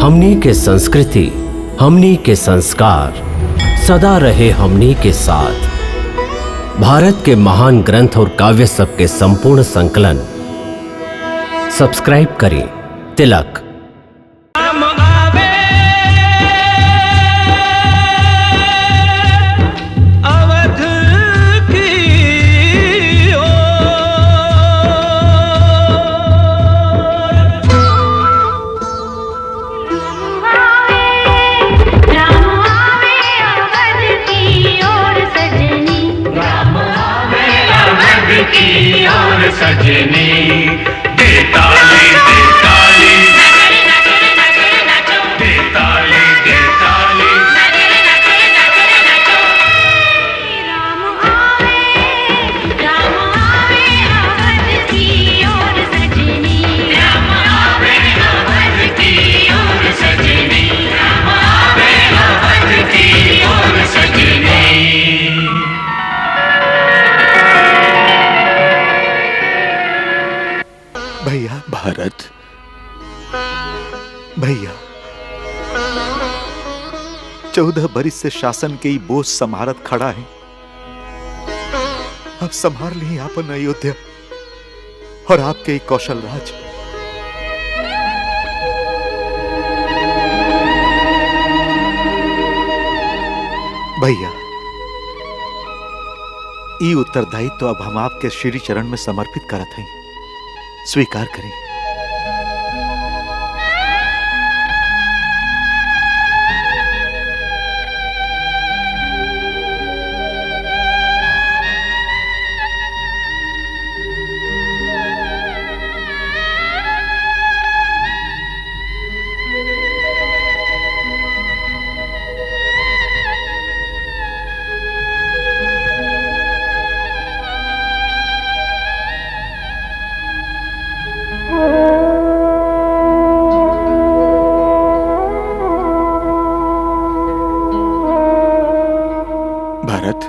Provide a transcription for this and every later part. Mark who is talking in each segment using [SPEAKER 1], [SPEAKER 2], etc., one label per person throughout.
[SPEAKER 1] हमनी के संस्कृति, हमनी के संस्कार सदा रहे हमनी के साथ। भारत के महान ग्रंथ और काव्य सब के संपूर्ण संकलन सब्सक्राइब करें तिलक।
[SPEAKER 2] सजनी देताली देताली देताली देताली
[SPEAKER 3] राम आवे अवध की ओर सजनी,
[SPEAKER 2] राम आवे अवध की ओर सजनी, राम आवे अवध की ओर सजनी।
[SPEAKER 4] भैया भारत, भैया 14 बरिस से शासन के ही बोझ संभारत खड़ा है। अब संभार ली आपन अयोध्या और आपके कौशल राज। भैया ई उत्तरदायित्व तो अब हम आपके श्री चरण में समर्पित करत हैं, स्वीकार करें। भारत,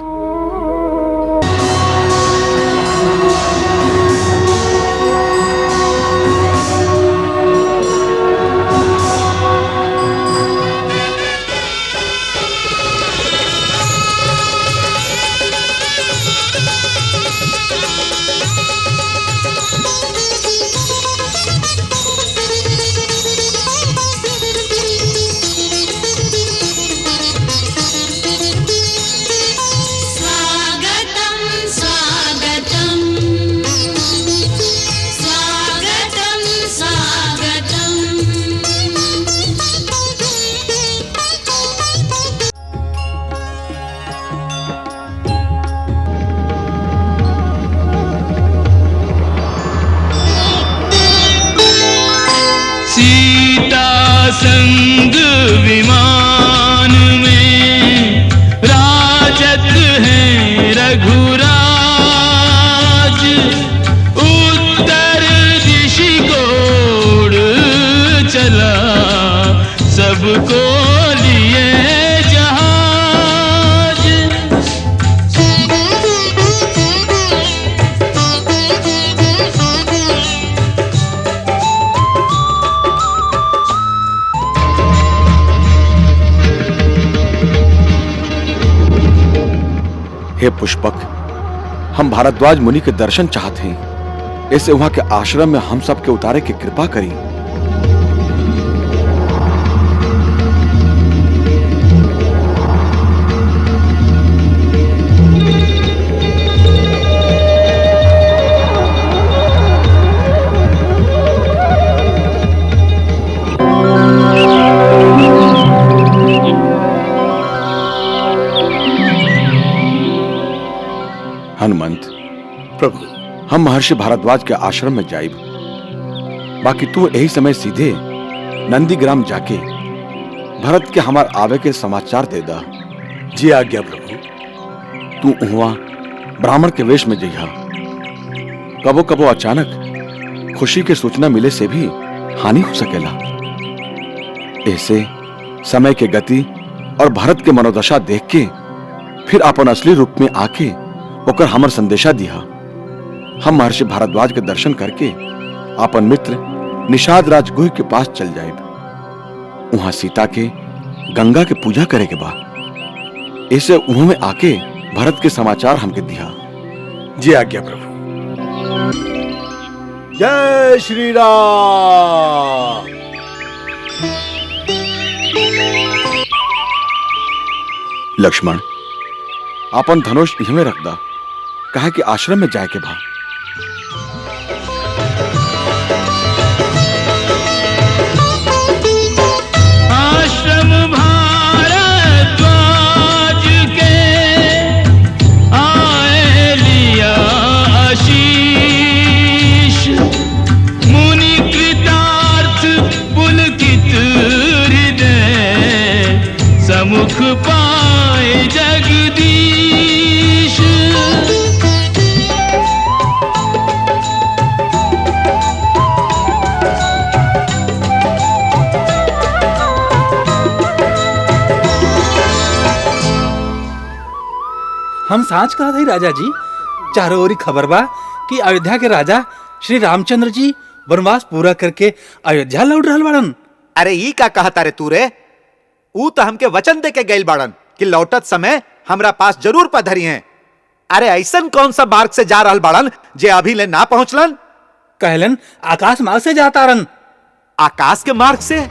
[SPEAKER 2] संग विमान में राजत है रघुराज, उत्तर दिशि कोड़ चला सबको लिए जहाज।
[SPEAKER 4] हे पुष्पक, हम भारद्वाज मुनि के दर्शन चाहते हैं, ऐसे वहां के आश्रम में हम सब के उतारे की कृपा करी। हनुमंत प्रभु, हम महर्षि भारद्वाज के आश्रम में जाइब, बाकी तू यही समय सीधे नंदीग्राम जाके भरत के हमार आवे के समाचार दे दा।
[SPEAKER 5] जी आज्ञा प्रभु।
[SPEAKER 4] तू उहवा ब्राह्मण के वेश में जइहा। कबो कबो अचानक खुशी के सूचना मिले से भी हानि हो सकेला। ऐसे समय के गति और भरत के मनोदशा देख के फिर अपन असली रूप में आके ओकर हमर संदेशा दिया। हम महर्षि भारद्वाज के दर्शन करके अपन मित्र निषाद राजगुह के पास चल जाए। वहां सीता के गंगा के पूजा करे के बा। ऐसे उन्होंने आके भरत के समाचार हमके दिया।
[SPEAKER 5] जी आज्ञा प्रभु। जय श्री राम।
[SPEAKER 4] लक्ष्मण, अपन धनुष इहमे रख दा, कहा कि आश्रम में जाए के बा।
[SPEAKER 2] आश्रम भारद्वाज के आए लिया आशीष, मुनि कृतार्थ पुलकित हृदय, समुख पाए जगदीश।
[SPEAKER 6] हम सांच कहा थे राजा जी, चारों ओरी खबर बा कि अयोध्या के राजा श्री रामचंद्र जी वनवास पूरा करके अयोध्या लौट रहल बाड़न।
[SPEAKER 7] अरे ई का कहता रे तू रे? ऊ तो हमके वचन दे के गइल बाड़न कि लौटत समय हमरा पास जरूर पधरी हैं। अरे ऐसन कौन सा मार्ग से जा रहल बाड़न जे अभी ले ना पहुंचलन?
[SPEAKER 6] कहलन आकाश मार्ग से जाता रन।
[SPEAKER 7] आकाश के मार्ग से?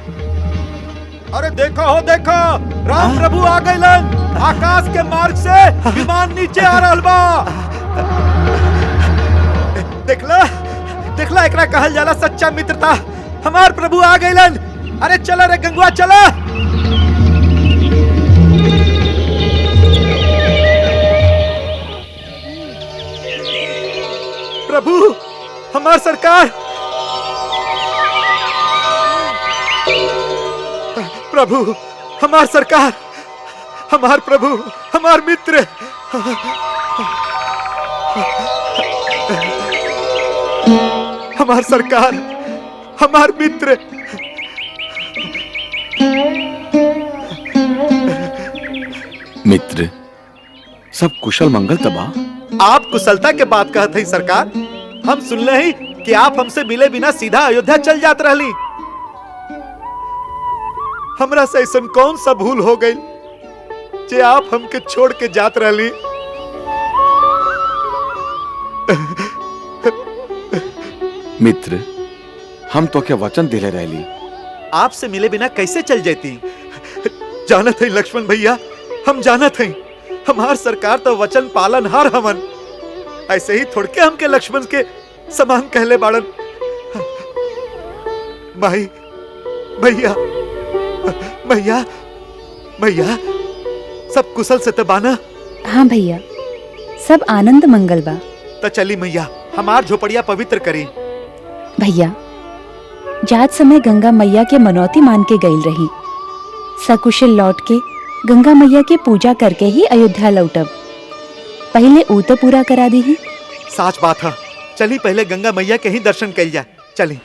[SPEAKER 7] अरे देखो हो देखो, राम प्रभु आ गइलन। आकाश के मार्ग से विमान नीचे आ रहल बा। देखला देखला, एकरा कहल जाला सच्चा मित्रता। हमार प्रभु आ गइलन। अरे चला रे गंगवा चला। प्रभु, हमार सरकार। प्रभु, हमार सरकार, हमार प्रभु, हमार मित्र। हमार सरकार, हमार मित्र।
[SPEAKER 4] मित्र, सब कुशल मंगल तबा?
[SPEAKER 7] आप कुशलता के बात कहते हैं सरकार। हम सुनले ही कि आप हमसे मिले बिना सीधा अयोध्या चल जात रहली। हमरा से ऐसन कौन सा भूल हो गई जे आप हमके छोड़ के जात रहली?
[SPEAKER 4] मित्र, हम तो क्या वचन दिले रहली।
[SPEAKER 7] आपसे मिले बिना कैसे चल जाती? जानत है लक्ष्मण भैया, हम जानत हैं। हमार सरकार तो वचन पालन हार हमन। ऐसे ही थोड़ के हमके लक्ष्मण के समान कहले बाड़न। भाई भैया भैया भैया, सब कुशल से तो बाना?
[SPEAKER 8] हाँ भैया, सब आनंद मंगल बा।
[SPEAKER 7] तो चली मैया, हमार झोपड़िया पवित्र करी।
[SPEAKER 8] भैया, जात समय गंगा मैया के मनौती मान के गईल रही। सकुशल लौट के गंगा मैया के पूजा करके ही अयोध्या लौटब। पहले ऊ तो पूरा करा दी ही।
[SPEAKER 7] साच बात है। चली पहले गंगा मैया के ही दर्शन कल जाए। चली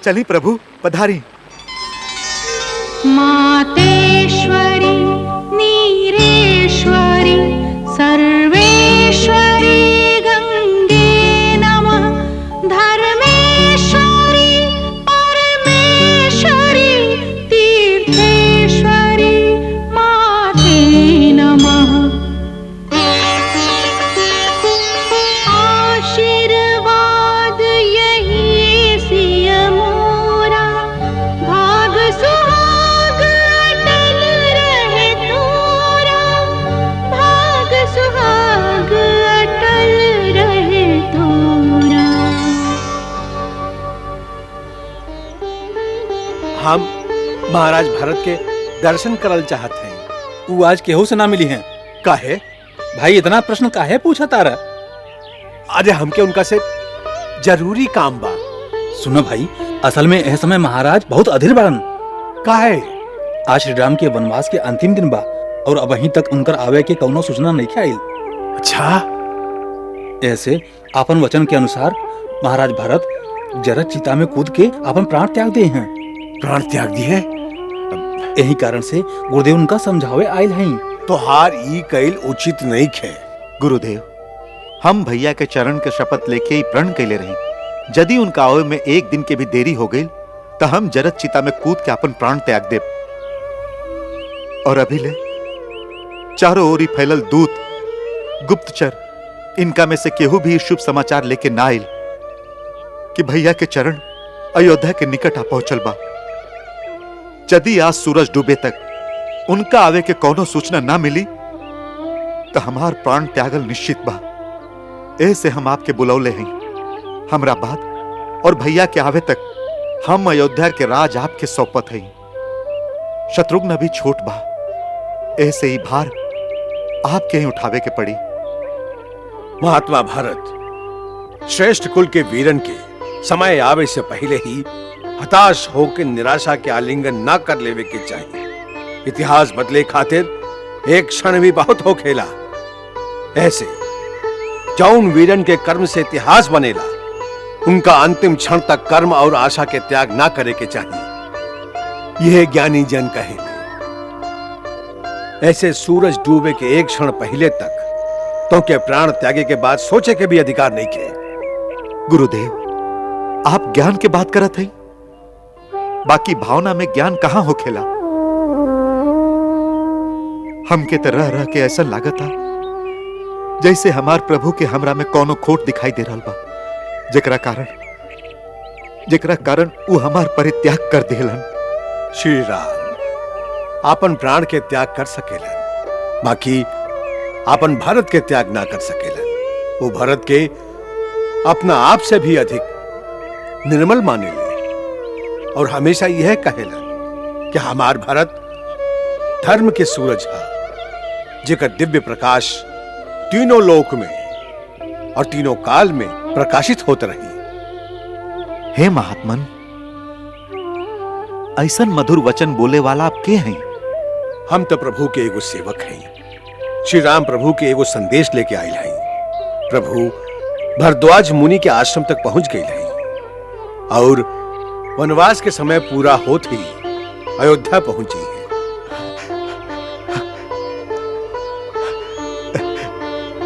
[SPEAKER 7] चली प्रभु पधारी।
[SPEAKER 3] मातेश्वरी नीरेश्वरी सर्वेश्वरी गंगे नमः। धर्मेश्वरी परमेश्वरी तीर्थेश्वरी माते नमः। आशीर्वाद यही सिय मोरा, भाग सुहाग अटल रहे तोरा। भाग सुहाग अटल रहे तोरा।
[SPEAKER 5] हम महाराज भरत के दर्शन करल चाहते हैं।
[SPEAKER 6] ऊ आज केहू से ना मिली हैं।
[SPEAKER 5] काहे?
[SPEAKER 6] भाई इतना प्रश्न काहे पूछा तारा?
[SPEAKER 5] अरे हमके उनका से जरूरी काम बा।
[SPEAKER 6] सुनो भाई, असल में यह समय महाराज बहुत अधीर बाड़न।
[SPEAKER 5] काहे?
[SPEAKER 6] आज श्री राम के वनवास के अंतिम दिन बा और अब अभी तक उनकर आवे के कौनो सूचना नहीं आइल।
[SPEAKER 5] अच्छा,
[SPEAKER 6] ऐसे आपन वचन के अनुसार महाराज भरत जरत चिता में कूद के अपन प्राण त्याग दिए हैं।
[SPEAKER 5] प्राण त्याग दी है?
[SPEAKER 6] यही कारण से गुरुदेव उनका समझावे आयल हैं।
[SPEAKER 5] तो हार ई कैल उचित नहीं खे।
[SPEAKER 7] गुरुदेव, हम भैया के चरण के शपथ लेके ही प्रण कैले रही। यदि उनका आवे में एक दिन के भी देरी हो गई तो हम जरत चिता में कूद के अपन प्राण त्याग दे। और अभी ले चारों ओरी फैलल दूत, गुप्तचर, इनका में से केहू भी शुभ समाचार लेके ना आइल कि भैया के चरण अयोध्या के निकट आ पहुंचल बा। यदि आज सूरज डूबे तक उनका आवे के कोनो सूचना ना मिली तो हमार प्राण त्यागल निश्चित बा। ऐसे हम आपके बुलौले हैं। हमरा बात और भैया के आवे तक हम अयोध्या के राज आपके सौंपत हैं। शत्रुघ्न अभी छोट बा, ऐसे ही भार आपके ही उठावे के पड़ी।
[SPEAKER 5] महात्मा भारत श्रेष्ठ कुल के वीरन के समय आवे से पहले ही हताश होकर निराशा के आलिंगन ना कर लेवे के चाहिए। इतिहास बदले खातिर एक क्षण भी बहुत हो खेला। ऐसे जौन वीरन के कर्म से इतिहास बनेला, उनका अंतिम क्षण तक कर्म और आशा के त्याग ना करे के चाहिए। यह ज्ञानी जन कहे। ऐसे सूरज डूबे के एक क्षण पहले तक तो के प्राण त्यागे के बाद सोचे के भी अधिकार नहीं के।
[SPEAKER 7] गुरुदेव, आप ज्ञान के बात करत हैं, बाकी भावना में ज्ञान कहां हो खेला। हमके तो रह रह के ऐसा लागत था जैसे हमार प्रभु के हमरा में कोनो खोट दिखाई दे रहा बा, जेकरा कारण वो हमार परित्याग कर देलन।
[SPEAKER 5] श्री राम आपन प्राण के त्याग कर सकेलन, बाकी आपन भारत के त्याग ना कर सकेलन। वो भारत के अपना आप से भी अधिक निर्मल माने ले और हमेशा यह कहेलन कि हमार भारत धर्म के सूरज है, जेकर दिव्य प्रकाश तीनों लोक में और तीनों काल में प्रकाशित होते रही।
[SPEAKER 7] हे महात्मन, ऐसा मधुर वचन बोले वाला आप के हैं?
[SPEAKER 5] हम तो प्रभु के एगो सेवक हैं। श्री राम प्रभु के एगो संदेश लेके आए हैं। प्रभु भरद्वाज मुनि के आश्रम तक पहुंच गए हैं और वनवास के समय पूरा होते ही अयोध्या पहुंची है।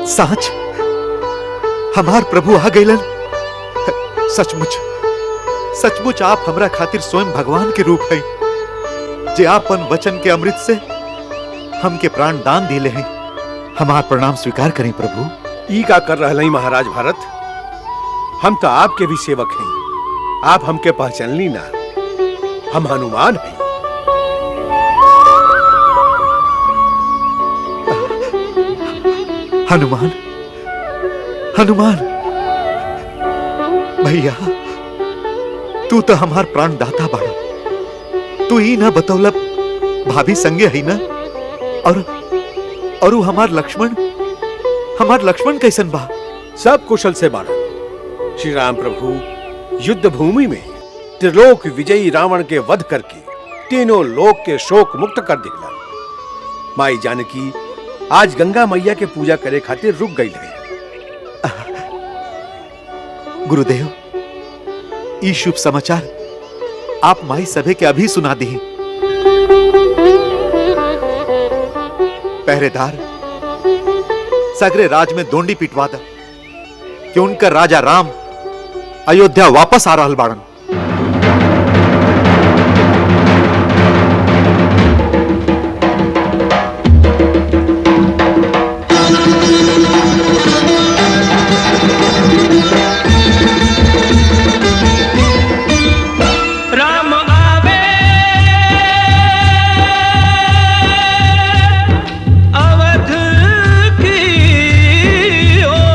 [SPEAKER 7] सच हमार प्रभु आ गइलन। सचमुच सचमुच आप हमरा खातिर स्वयं भगवान के रूप है, जे आपन वचन के अमृत से हमके प्राण दान दिले हैं। हमार प्रणाम स्वीकार करें प्रभु।
[SPEAKER 5] ई का कर रहे हैं महाराज भारत? हम तो आपके भी सेवक हैं। आप हमके पहचान ली ना, हम हनुमान हैं।
[SPEAKER 7] हनुमान, हनुमान भैया, तू तो हमार प्राण दाता बाड़ा। तू ही ना बतौला भाभी संगे है ना? और हमार लक्ष्मण कैसन बा?
[SPEAKER 5] सब कुशल से बाड़ा। श्री राम प्रभु युद्ध भूमि में त्रिलोक विजयी रावण के वध करके तीनों लोक के शोक मुक्त कर दिला। माई जानकी आज गंगा मैया के पूजा करे खातिर रुक गई है।
[SPEAKER 7] गुरुदेव, ई शुभ समाचार आप माई सभे के अभी सुना दी। पहरेदार सगरे राज में दोंडी पिटवा दा कि उनका राजा राम अयोध्या वापस आ रहल बाड़न।
[SPEAKER 2] राम आवे अवध की ओर।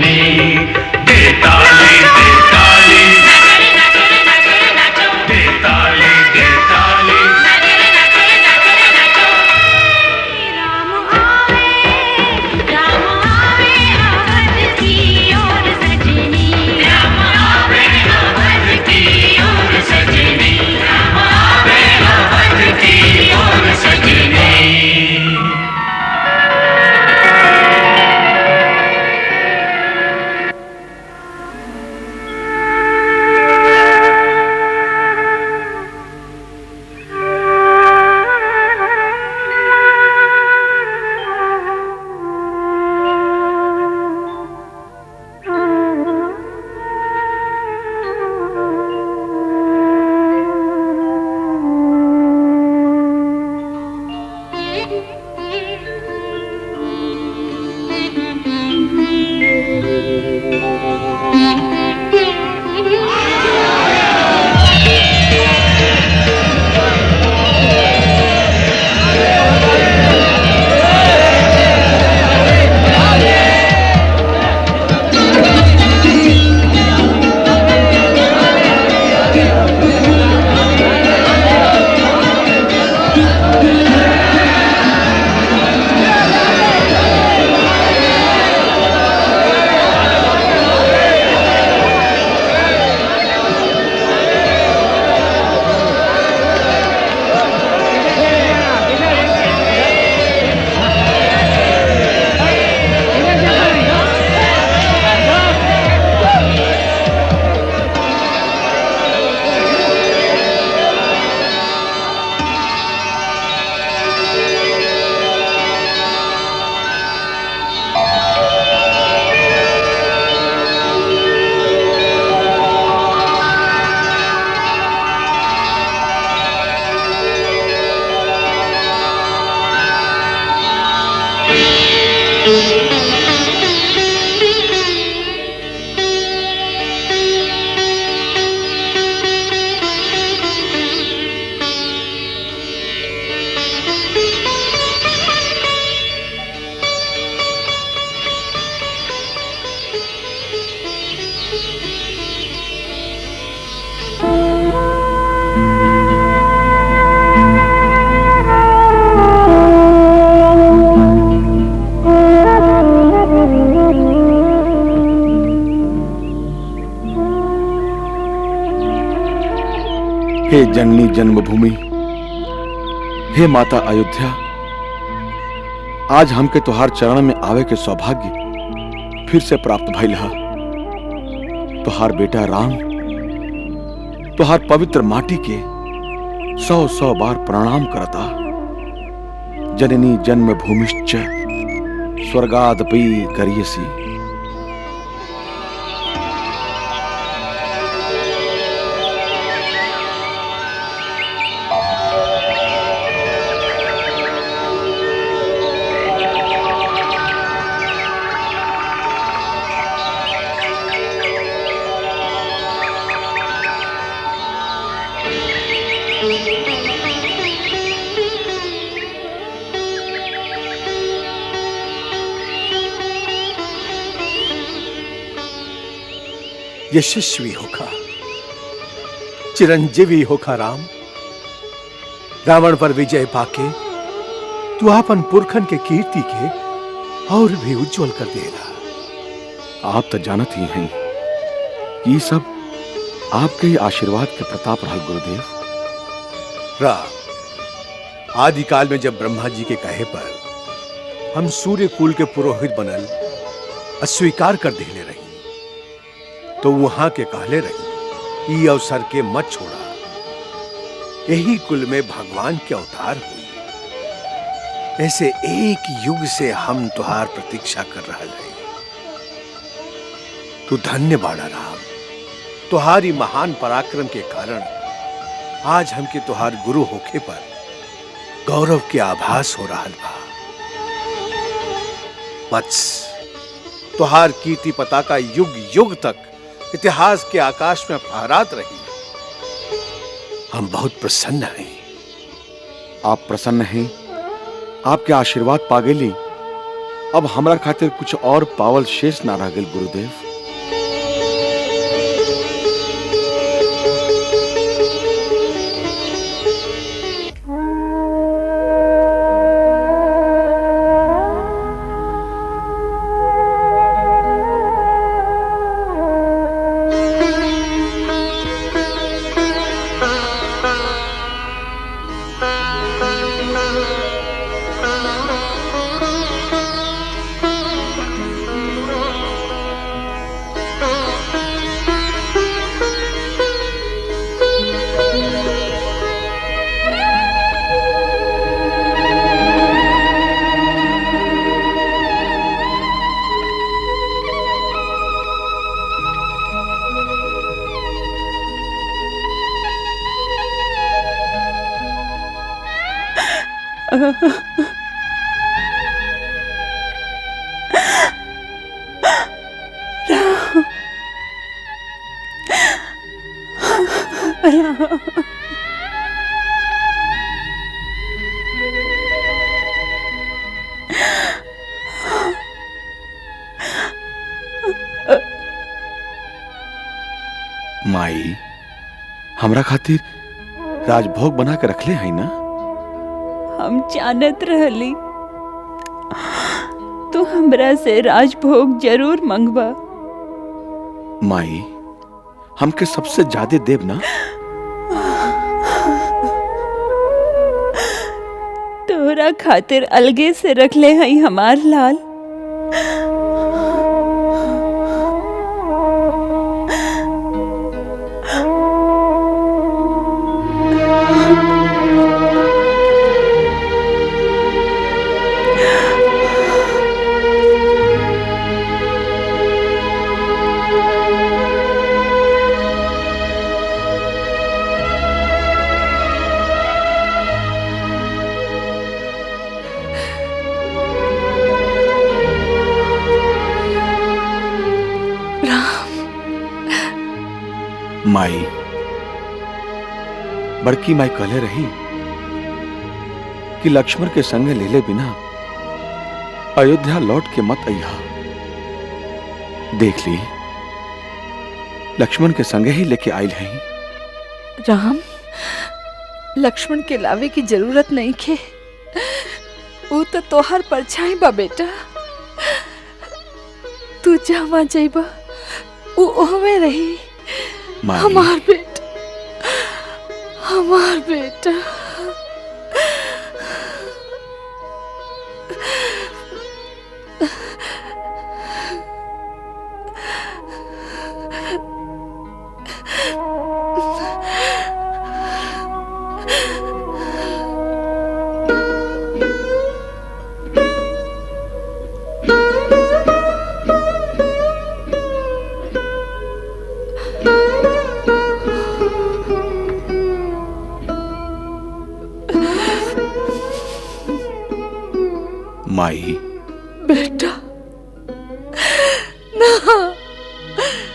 [SPEAKER 2] सजनी दे ताली दे ताली दे ताली दे ताली
[SPEAKER 3] राम आवे अवध की ओर सजनी
[SPEAKER 2] राम आवे अवध की ओर सजनी राम आवे अवध की ओर सजनी
[SPEAKER 4] हे जननी जन्मभूमि, हे माता अयोध्या, आज हमके तुहार चरण में आवे के सौभाग्य फिर से प्राप्त भइल हा। तुहार बेटा राम तुहार पवित्र माटी के 100 बार प्रणाम करता। जननी जन्मभूमिश्च स्वर्गादपि करियसी।
[SPEAKER 5] यशस्वी होखा, चिरंजीवी होखा राम। रावण पर विजय पाके तू आपन पुरखन के कीर्ति के और भी उज्जवल कर देला।
[SPEAKER 4] आप तो जानत ही हैं कि सब आपके ही आशीर्वाद के प्रताप रहा गुरुदेव।
[SPEAKER 5] राम, आदिकाल में जब ब्रह्मा जी के कहे पर हम सूर्य कुल के पुरोहित बनल अस्वीकार कर देले रही, तो वहां के कहले रही ई अवसर के मत छोड़ा। यही कुल में भगवान के अवतार हुई। ऐसे एक युग से हम तुहार प्रतीक्षा कर रहे हैं। तू धन्य बाड़ा राम। तुहारी महान पराक्रम के कारण आज हमके तुहार गुरु होखे पर गौरव के आभास हो रहा बा। वत्स, तुहार कीर्ति पताका युग युग तक इतिहास के आकाश में फहरात रही। हम बहुत प्रसन्न हैं।
[SPEAKER 4] आप प्रसन्न हैं? आपके आशीर्वाद पागेली अब हमरा खातिर कुछ और पावल शेष ना रह गेल गुरुदेव। माई हमरा खातिर राजभोग बना के रखले है ना?
[SPEAKER 8] हम जानत रहली तो हमरा से राजभोग जरूर मंगवा।
[SPEAKER 4] माई हमके सबसे ज्यादा देव ना?
[SPEAKER 8] तोरा खातिर अलगे से रखले हई हमार लाल।
[SPEAKER 4] माई बड़की माई कहले रही कि लक्ष्मण के संग लेले बिना अयोध्या लौट के मत अइहा। देख ली लक्ष्मण के संगे ही लेके आयल है।
[SPEAKER 9] राम, लक्ष्मण के लावे की जरूरत नहीं खे। वो तो तोहर परछाई बा बेटा। तू जहाँ जाइबा वो ओहमे रही। हमार बेटा, हमार बेटा।
[SPEAKER 4] माई
[SPEAKER 9] बेटा, ना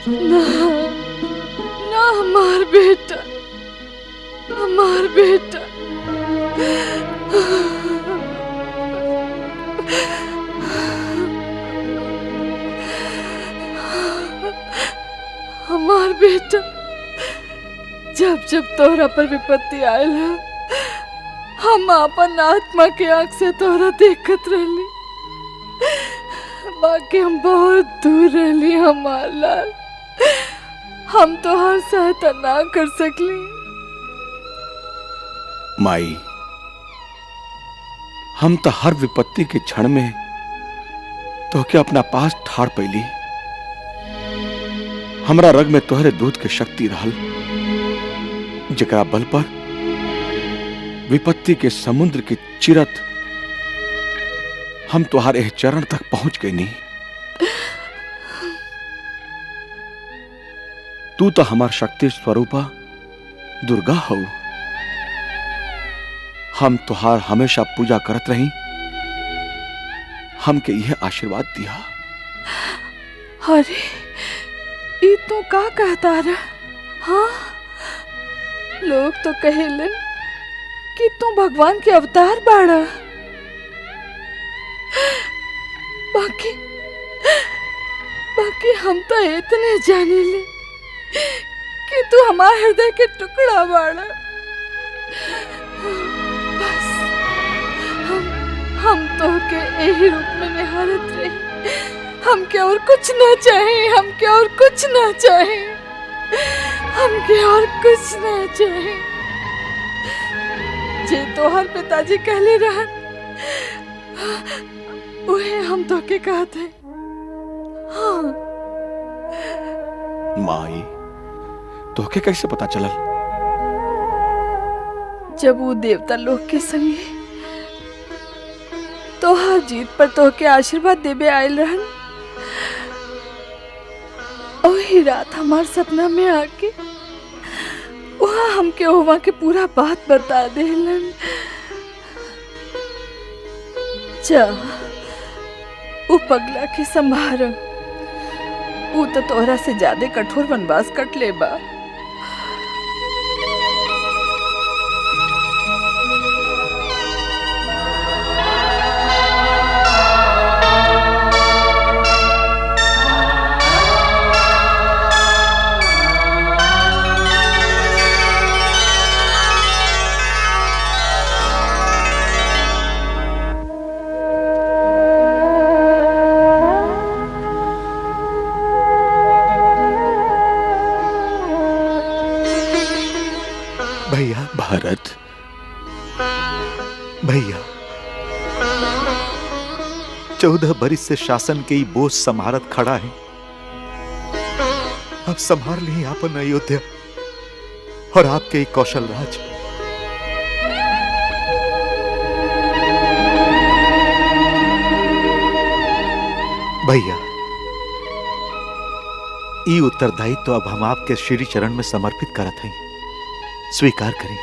[SPEAKER 9] ना ना, हमार बेटा, हमार बेटा। हमार बेटा, जब जब तोहरा पर विपत्ति आयल है, हम अपन आत्मा के आंख से तोहरा देखत रहली। बाकी हम बहुत दूर रहली हमार लाल। हम तो हर सहायता ना कर सकली।
[SPEAKER 4] माई हम तो हर विपत्ति के क्षण में तो के अपना पास ठाड़ पैली। हमरा रग में तोहरे दूध के शक्ति रहल, जकरा बल पर विपत्ति के समुद्र की चिरत हम तुम्हारे एह चरण तक पहुंच गए नहीं। तू तो हमार शक्ति स्वरूपा दुर्गा हो। हम तुहार हमेशा पूजा करत रही। हमके यह आशीर्वाद दिया।
[SPEAKER 9] अरे ये तो का कहता रहा? हाँ, लोग तो कहेलन कि तू भगवान के अवतार बाड़ा। बाकी बाकी हम तो इतने जाने ले कि तू हमारे हृदय के टुकड़ा बाड़ा। बस हम तो के यही रूप में निहारत रही। हम क्या और कुछ ना चाहे, हम क्या और कुछ ना चाहे, हम क्या और कुछ ना चाहे। जे तोहर पिताजी कहले रहन उहे हम तो के कहते। हाँ
[SPEAKER 4] माई, तोहके कैसे पता चलल?
[SPEAKER 9] जब वो देवता लोग के संगे तोहर जीत पर तोहके आशीर्वाद देवे आयल रहन, वही रात हमार सपना में आके वहाँ हमके वहाँ के पूरा बात बता देलन। जा उ पगला के संभार, वो तो तोहरा से ज्यादा कठोर वनवास कट ले बा।
[SPEAKER 7] भैया,
[SPEAKER 4] भारत,
[SPEAKER 7] भैया 14 बरिस से शासन के ही बोझ संभारत खड़ा है। अब संभार ली आपन अयोध्या और आपके ही कौशल राज। भैया, ई उत्तरदायित्व तो अब हम आपके श्री चरण में समर्पित करत हैं, स्वीकार करें।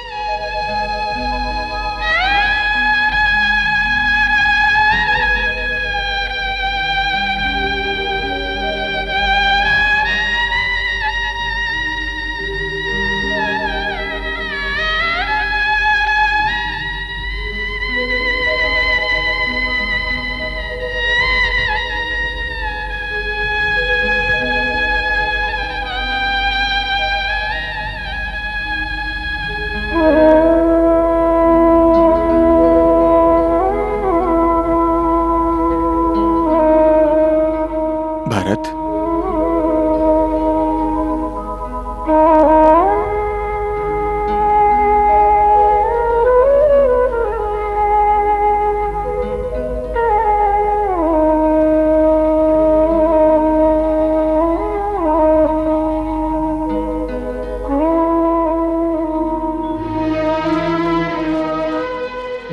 [SPEAKER 4] भारत,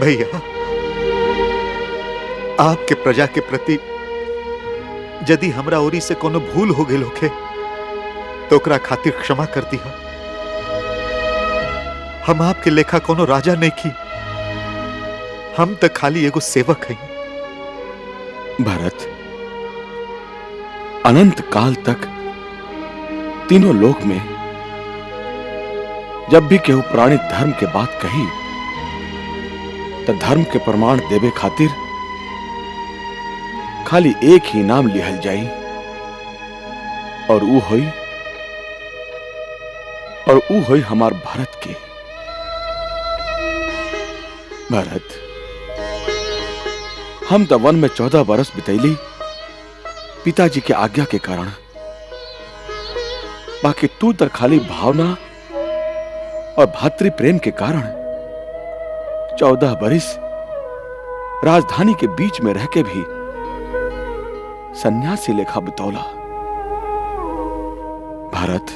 [SPEAKER 7] भैया, आपके प्रजा के प्रति यदि हमरा ओरी से कोनो भूल हो गेल होखे तो ओकरा खातिर क्षमा कर दिया। हम आपके लेखा कोनो राजा नहीं की, हम तो खाली एगो सेवक हैं।
[SPEAKER 4] भारत, अनंत काल तक तीनों लोक में जब भी केहू प्राणी धर्म के बात कही तो धर्म के प्रमाण देवे खातिर खाली एक ही नाम लिहल जाई और ऊ होई हमार भारत के। भारत, हम तो वन में 14 बरस बितैली पिताजी के आज्ञा के कारण, बाकी तू तो खाली भावना और भातृ प्रेम के कारण 14 बरिस राजधानी के बीच में रह के भी सन्यासी लेखा बितौला। भारत,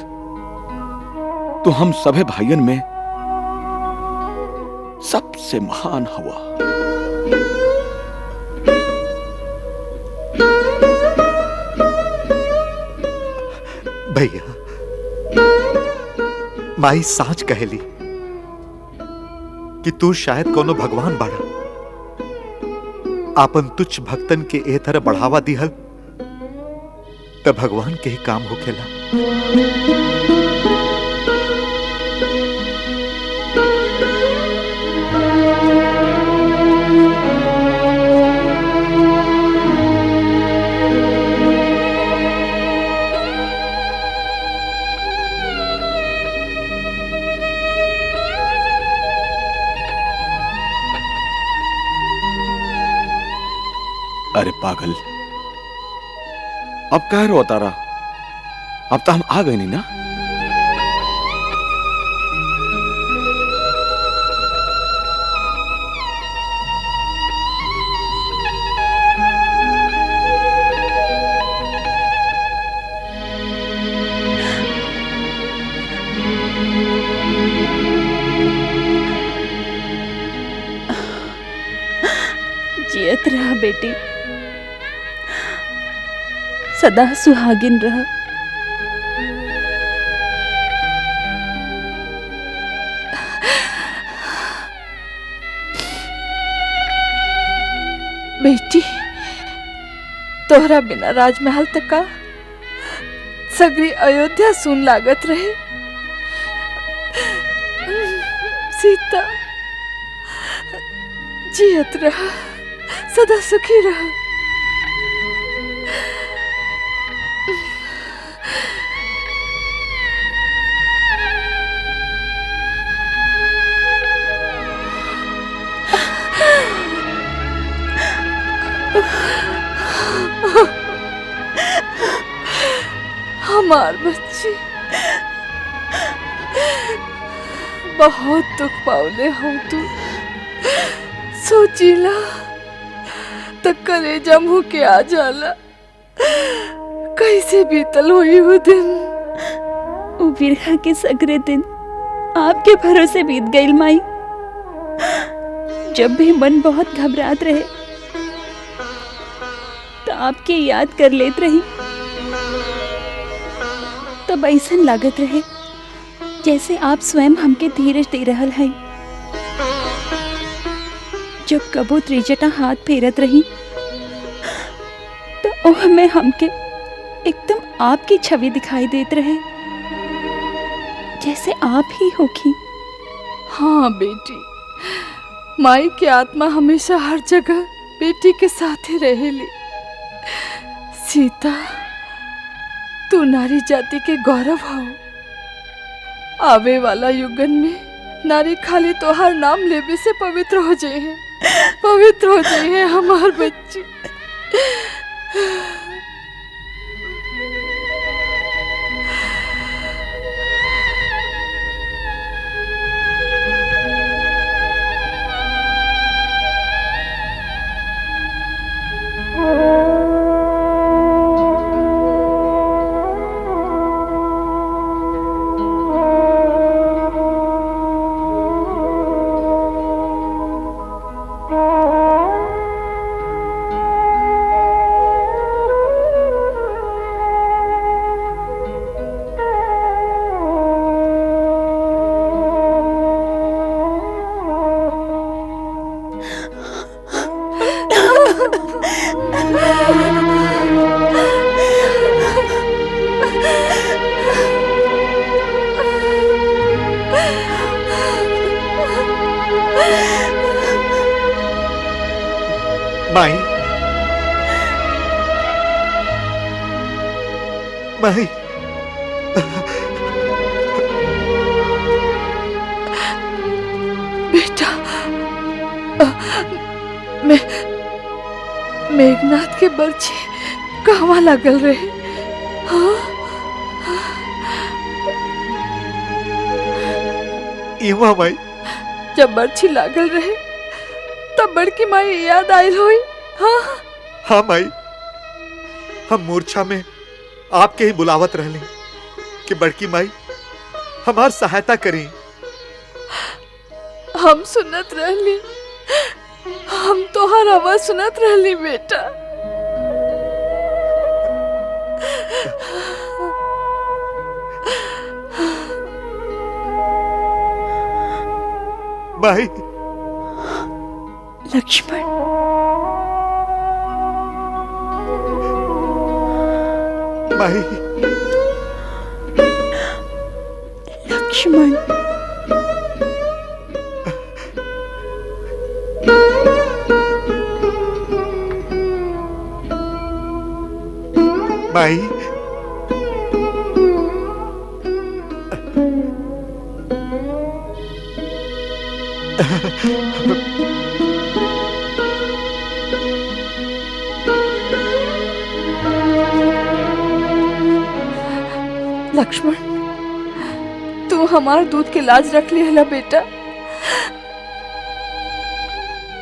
[SPEAKER 4] तू हम सभी भाइयों में सबसे महान हुआ।
[SPEAKER 7] भैया, माई साच कहली कि तू शायद कोनो भगवान बाड़ा। आपन तुच्छ भक्तन के ए तरह बढ़ावा दिहल त भगवान के ही काम होखेला।
[SPEAKER 4] अरे पागल, अब कह रो तारा? अब तो हम आ गए नहीं ना।
[SPEAKER 8] जियत रहा बेटी, सदा सुहागिन रह।
[SPEAKER 9] बेटी, तोहरा बिना राजमहल तक का सगरी अयोध्या सुन लागत रहे। सीता जियत रहा, सदा सुखी रहा। हमार बच्ची बहुत दुख पावले हो तू। सोचीला तो कलेजा मुंह के आ जाला। कैसे बीतल हुई वो दिन।
[SPEAKER 8] वो बिरहा के सगरे दिन आपके भरोसे बीत गई माई। जब भी मन बहुत घबरात रहे तो आपके याद कर लेत रही। तब ऐसा लागत रहे जैसे आप स्वयं हमके धीरज दे रहल हैं। जब कबो त्रिजटा हाथ फेरत रही तो ओह में हमके एकदम आपकी छवि दिखाई देत रहे, जैसे आप ही होखी।
[SPEAKER 9] हाँ बेटी, माई की आत्मा हमेशा हर जगह बेटी के साथ ही रहेली। सीता, तू नारी जाति के गौरव हो। आवे वाला युगन में नारी खाली तोहार नाम लेवे से पवित्र हो जाए हैं, पवित्र हो जाए हैं हमार बच्ची।
[SPEAKER 7] माई, माई,
[SPEAKER 9] बेटा, मेघनाथ के बर्छी कहवा लागल रहे? हाँ?
[SPEAKER 7] इवा माई।
[SPEAKER 9] जब बर्छी लागल रहे तब बड़की माई याद आयल हुई। हाँ
[SPEAKER 7] हाँ माई, हम मूर्छा में आपके ही बुलावत रहले कि बड़की माई हमार सहायता करी।
[SPEAKER 9] हम सुनत रहली, हम तोहार आवाज सुनत रहली बेटा।
[SPEAKER 7] माई,
[SPEAKER 8] लक्ष्मण,
[SPEAKER 7] माई,
[SPEAKER 8] लक्ष्मण,
[SPEAKER 7] माई,
[SPEAKER 9] लक्ष्मण, तू हमार दूध के लाज रख लिहला बेटा।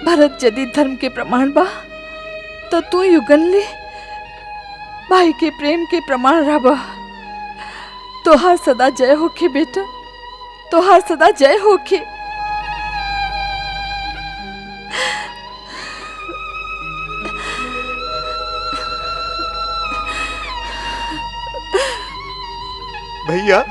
[SPEAKER 9] भरत यदि धर्म के प्रमाण बा तो तू युगन ले भाई के प्रेम के प्रमाण रहा। तोहार सदा जय होखे बेटा, तोहार सदा जय होखे।
[SPEAKER 7] भैया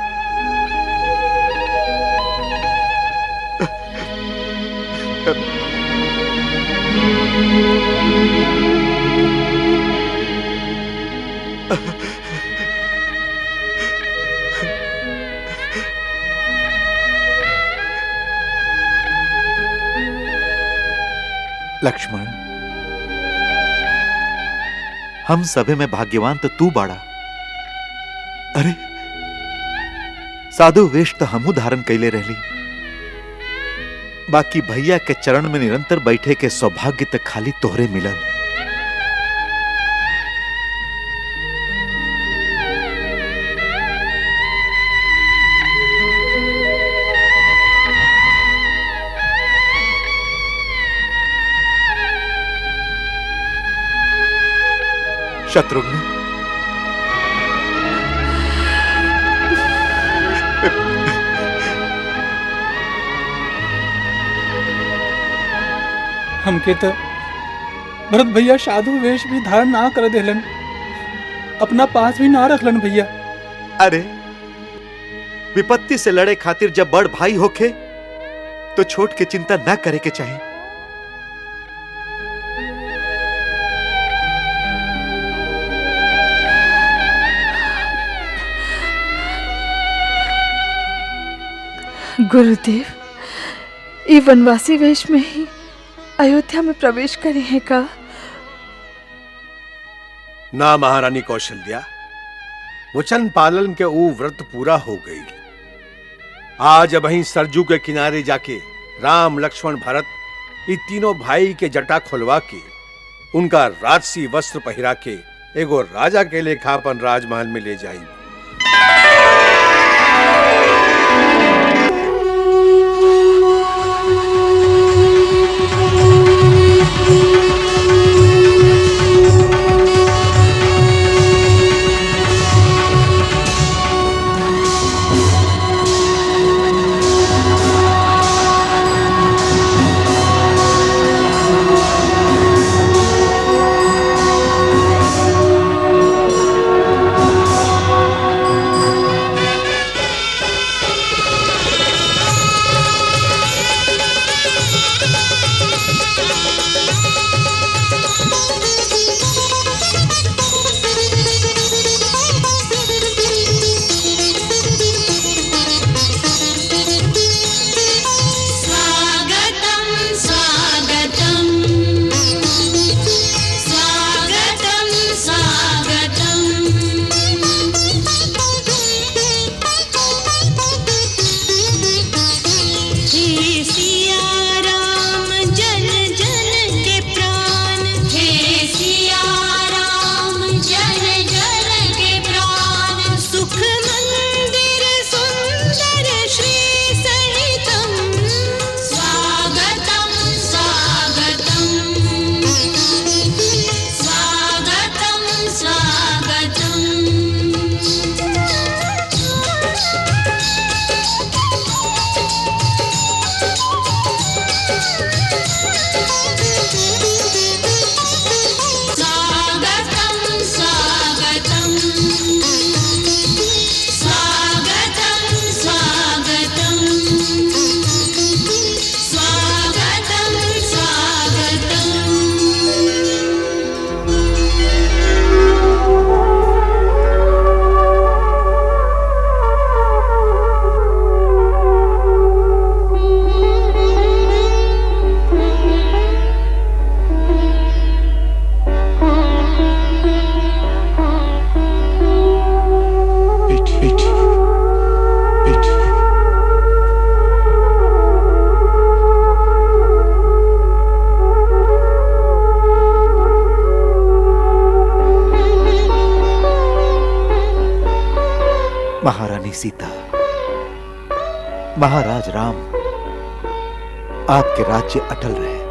[SPEAKER 7] लक्ष्मण, हम सभे में भाग्यवान तो तू बाड़ा। अरे साधु वेश तो हमू धारण कैले रहली, बाकी भैया के चरण में निरंतर बैठे के सौभाग्य तक खाली तोहरे मिलल। शत्रुघ्न,
[SPEAKER 6] हमके तो भरत भैया साधु वेश भी धारण ना कर देलन, अपना पास भी ना रखलन भैया।
[SPEAKER 7] अरे विपत्ति से लड़े खातिर जब बड़ भाई होखे तो छोट के चिंता ना करे के चाहिए।
[SPEAKER 9] गुरुदेव, ये वनवासी वेश में ही अयोध्या में प्रवेश करे हैं का?
[SPEAKER 5] ना महारानी कौशल्या, वचन पालन के वो व्रत पूरा हो गई। आज अब सरजू के किनारे जाके राम लक्ष्मण भरत ये तीनों भाई के जटा खोलवा के उनका राजसी वस्त्र पहिरा के एगो राजा के लेखापन राजमहल में ले जाई।
[SPEAKER 7] महारानी सीता, महाराज राम, आपके राज्य अटल रहे।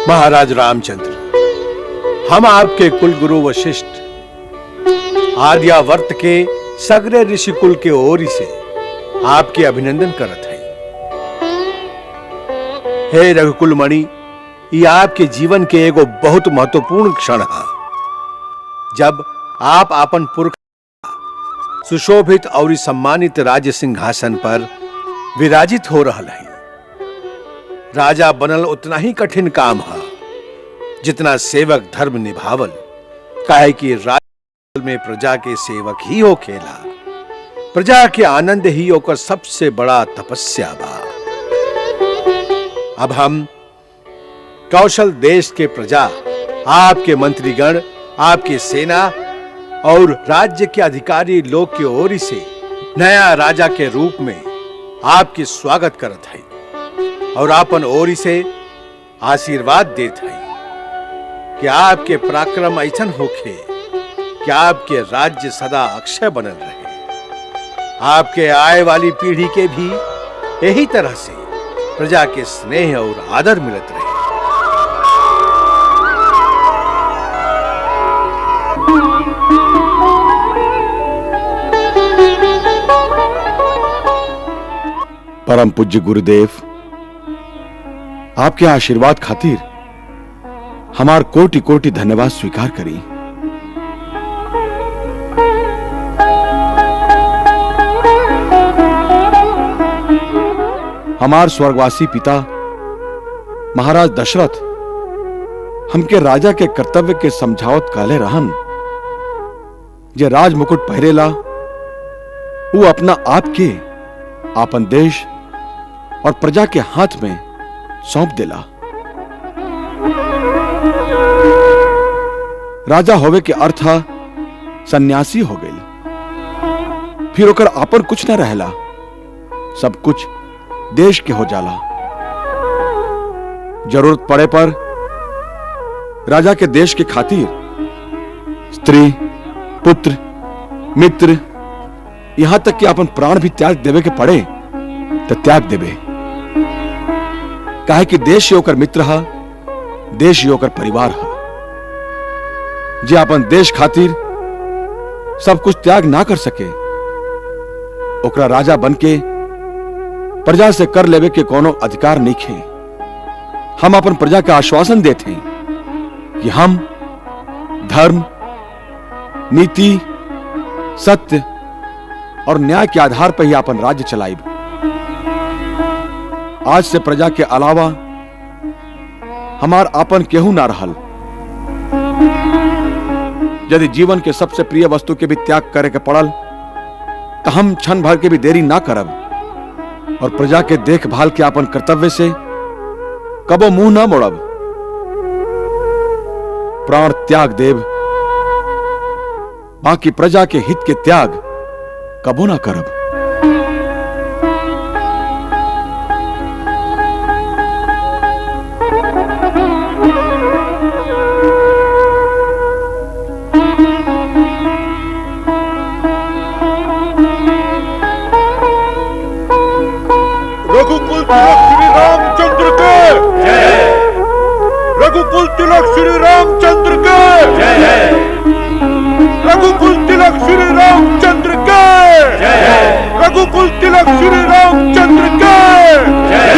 [SPEAKER 5] महाराज रामचंद्र, हम आपके कुल गुरु वशिष्ठ आर्यावर्त के सगरे ऋषि कुल के ओरी से आपके अभिनंदन करत है। हे रघुकुल मणि, ये आपके जीवन के एगो बहुत महत्वपूर्ण क्षण है, जब आप अपन पुरख सुशोभित और सम्मानित राज्य सिंहासन पर विराजित हो रहा है। राजा बनल उतना ही कठिन काम है जितना सेवक धर्म निभावल, काहे कि राज्य में प्रजा के सेवक ही हो खेला, प्रजा के आनंद ही होकर सबसे बड़ा तपस्या बा। अब हम कौशल देश के प्रजा, आपके मंत्रीगण, आपके सेना और राज्य के अधिकारी लोग की ओर से नया राजा के रूप में आपकी स्वागत करत है और आपन ओर से आशीर्वाद देत है कि आपके पराक्रम ऐसन होखे कि आपके राज्य सदा अक्षय बनल रहे। आपके आए वाली पीढ़ी के भी यही तरह से प्रजा के स्नेह और आदर मिलत रहे।
[SPEAKER 4] परम पूज्य गुरुदेव, आपके आशीर्वाद खातिर हमार कोटि कोटि धन्यवाद स्वीकार करी। हमार स्वर्गवासी पिता महाराज दशरथ हमके राजा के कर्तव्य के समझावत काले रहन, जे राज मुकुट पहरेला वो अपना आप के आपन देश और प्रजा के हाथ में सौंप देला। राजा होवे के अर्थ सन्यासी हो गई, फिर ओकर आपन कुछ न रहला, सब कुछ देश के हो जाला। जरूरत पड़े पर राजा के देश के खातिर स्त्री, पुत्र, मित्र, यहां तक कि अपन प्राण भी त्याग देवे के पड़े तो त्याग देवे। काहे कि देश ही ओकर मित्र है, देश ही ओकर परिवार है। जे अपन देश खातिर सब कुछ त्याग ना कर सके, ओकरा राजा बनके प्रजा से कर लेवे के कोनो अधिकार नहीं खे। हम अपन प्रजा का आश्वासन देते हैं कि हम धर्म, नीति, सत्य और न्याय के आधार पर ही अपन राज्य चलाइब। आज से प्रजा के अलावा हमार आपन केहू ना रहल। यदि जीवन के सबसे प्रिय वस्तु के भी त्याग करे के पड़ल तो हम क्षण भर के भी देरी ना करब और प्रजा के देखभाल के अपन कर्तव्य से कबो मुंह ना मोड़ब। प्राण त्याग देव, बाकी प्रजा के हित के त्याग कबो ना करब।
[SPEAKER 5] रघुकुल तिलक श्री रामचंद्र के जय। रघुकुल तिलक श्री रामचंद्र के जय। रघुकुल तिलक श्री रामचंद्र के जय। रघुकुल तिलक श्री रामचंद्र के जय।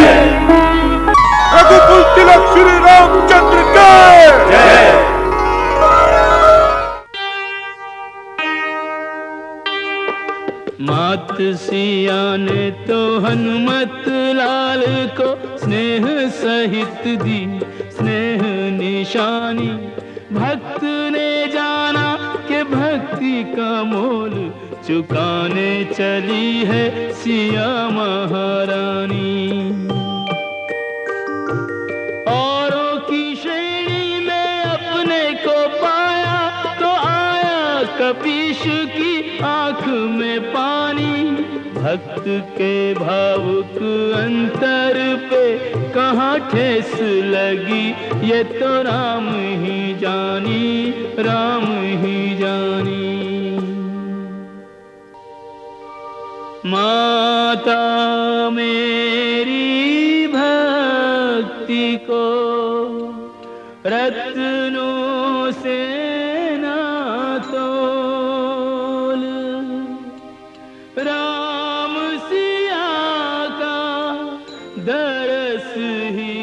[SPEAKER 5] रघुकुल तिलक श्री रामचंद्र के जय।
[SPEAKER 10] मात सिया ने तो हनुमत लाल को स्नेह सहित दी स्नेह निशानी। भक्त ने जाना कि भक्ति का मोल चुकाने चली है सिया महारानी। औरों की श्रेणी में अपने को पाया तो आया कपीश की आंख में पानी। भक्त के भावुक अंतर पे कहाँ ठेस लगी ये तो राम ही जानी, राम ही जानी। माता मेरी भक्ति को रत्नों से ना तोल। राम सिया का दरस ही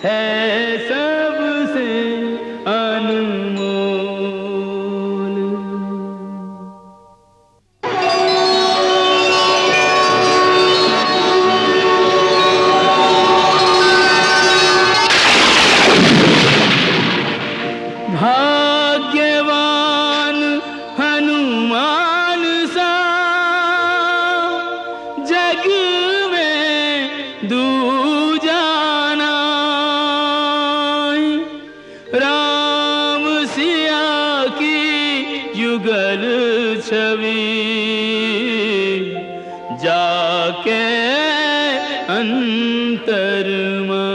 [SPEAKER 10] है सबसे अनमोल। भाग्यवान हनुमान सा जग में दूजा नाई। राम सिया की युगल छवि जाके अंतर मा